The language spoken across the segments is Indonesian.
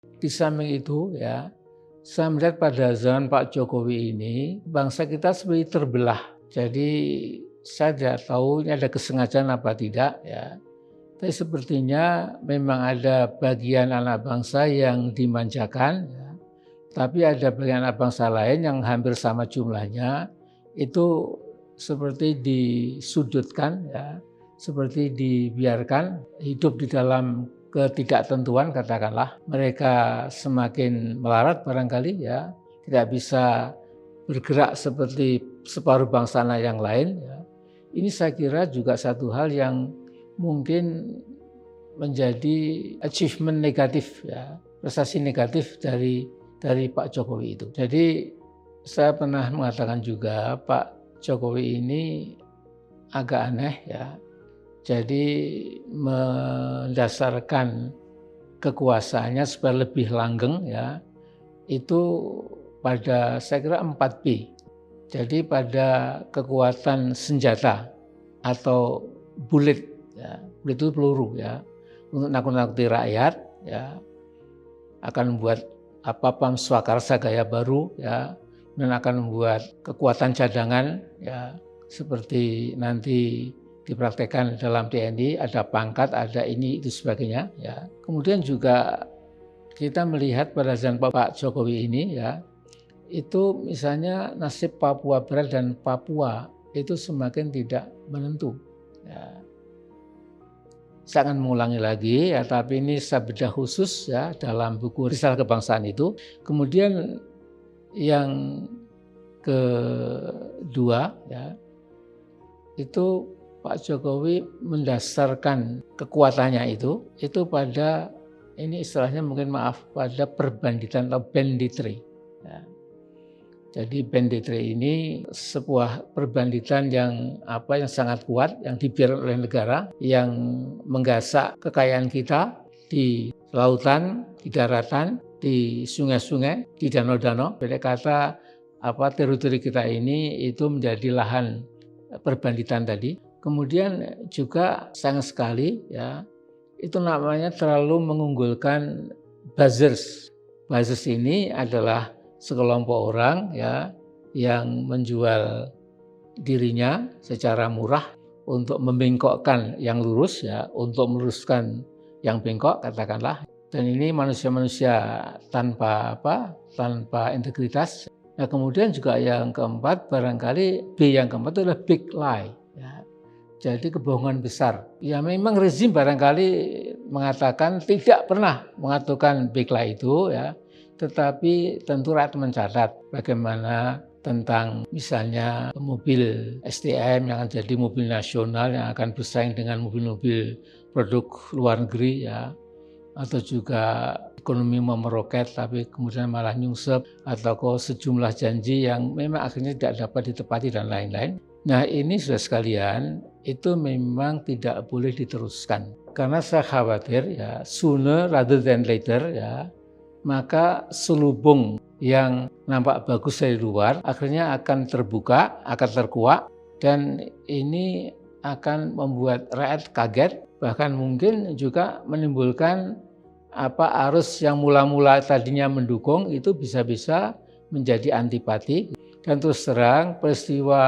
Di samping itu ya, saya melihat pada zaman Pak Jokowi ini, bangsa kita seperti terbelah. Jadi saya tidak tahu ini ada kesengajaan apa tidak ya. Tapi sepertinya memang ada bagian anak bangsa yang dimanjakan ya. Tapi ada bagian anak bangsa lain yang hampir sama jumlahnya, itu seperti disudutkan ya, seperti dibiarkan hidup di dalam ketidaktentuan katakanlah. Mereka semakin melarat barangkali ya, tidak bisa bergerak seperti separuh bangsa yang lain ya. Ini saya kira juga satu hal yang mungkin menjadi achievement negatif ya, prestasi negatif dari Pak Jokowi itu. Jadi saya pernah mengatakan juga Pak Jokowi ini agak aneh ya. Jadi mendasarkan kekuasaannya supaya lebih langgeng ya, itu pada saya kira 4P. Jadi pada kekuatan senjata atau bullet ya, bullet itu peluru ya, untuk nakut-nakuti rakyat ya, akan membuat pam swakarsa gaya baru ya, dan akan membuat kekuatan cadangan ya, seperti nanti dipraktekkan dalam TNI, ada pangkat, ada ini itu sebagainya ya. Kemudian juga kita melihat pada zaman Pak Jokowi ini ya, itu misalnya nasib Papua Barat dan Papua itu semakin tidak menentu ya. Saya akan mengulangi lagi ya, tapi ini saya bedah khusus ya dalam buku Risalah Kebangsaan itu. Kemudian yang kedua ya, itu Pak Jokowi mendasarkan kekuatannya itu pada ini istilahnya mungkin pada perbanditan atau banditry. Ya. Jadi banditry ini sebuah perbanditan yang sangat kuat, yang dibiarkan oleh negara, yang menggasak kekayaan kita di lautan, di daratan, di sungai-sungai, di danau-danau. Beda kata teritori kita ini itu menjadi lahan perbanditan tadi. Kemudian juga sayang sekali ya, itu namanya terlalu mengunggulkan buzzers. Buzzers ini adalah sekelompok orang ya yang menjual dirinya secara murah untuk membengkokkan yang lurus ya, untuk meluruskan yang bengkok katakanlah. Dan ini manusia-manusia tanpa integritas. Nah, kemudian juga yang keempat, barangkali B yang keempat itu adalah big lie ya. Jadi kebohongan besar. Ya memang rezim barangkali mengatakan tidak pernah mengatakan big lie itu ya. Tetapi tentu rakyat mencatat bagaimana tentang misalnya mobil STM yang akan jadi mobil nasional yang akan bersaing dengan mobil-mobil produk luar negeri ya, atau juga ekonomi memeroket tapi kemudian malah nyungsep, atau sejumlah janji yang memang akhirnya tidak dapat ditepati dan lain-lain. Nah ini sudah sekalian, itu memang tidak boleh diteruskan karena saya khawatir ya sooner rather than later ya, maka selubung yang nampak bagus dari luar akhirnya akan terbuka, akan terkuak, dan ini akan membuat rakyat kaget, bahkan mungkin juga menimbulkan arus yang mula-mula tadinya mendukung itu bisa-bisa menjadi antipati. Dan terus terang peristiwa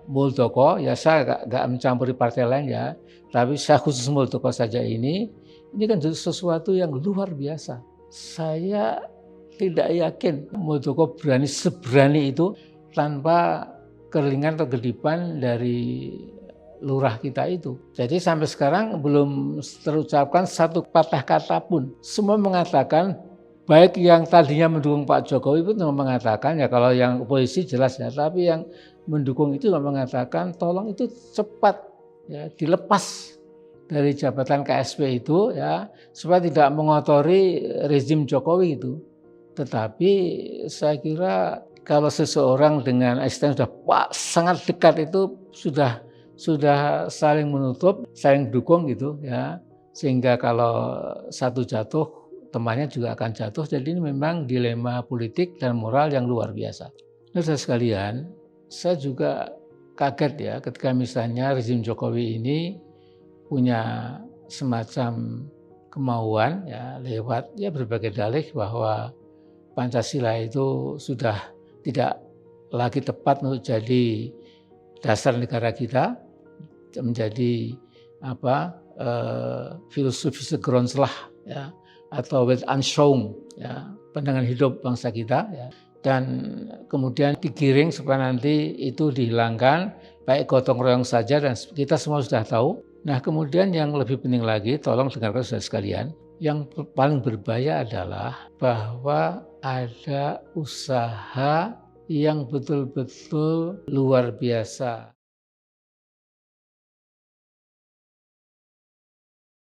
Muldoko, ya saya nggak mencampuri partai lain ya, tapi saya khusus Muldoko saja ini kan sesuatu yang luar biasa. Saya tidak yakin Muldoko seberani itu tanpa keringan atau gedipan dari lurah kita itu. Jadi sampai sekarang belum terucapkan satu patah kata pun. Semua mengatakan, baik yang tadinya mendukung Pak Jokowi pun mengatakan, ya kalau yang oposisi jelas ya, tapi yang mendukung itu mengatakan tolong itu cepat ya dilepas dari jabatan KSP itu ya, supaya tidak mengotori rezim Jokowi itu. Tetapi saya kira kalau seseorang dengan asisten sudah sangat dekat itu sudah saling menutup, saling dukung gitu ya, sehingga kalau satu jatuh temannya juga akan jatuh. Jadi ini memang dilema politik dan moral yang luar biasa. Saudara sekalian, saya juga kaget ya ketika misalnya rezim Jokowi ini punya semacam kemauan ya lewat ya berbagai dalih bahwa Pancasila itu sudah tidak lagi tepat untuk jadi dasar negara kita, menjadi filosofi segronslah ya, atau Weltanschauung ya, pandangan hidup bangsa kita ya. Dan kemudian digiring supaya nanti itu dihilangkan, baik gotong royong saja dan kita semua sudah tahu. Nah kemudian yang lebih penting lagi, tolong dengarkan saudara sekalian, yang paling berbahaya adalah bahwa ada usaha yang betul-betul luar biasa.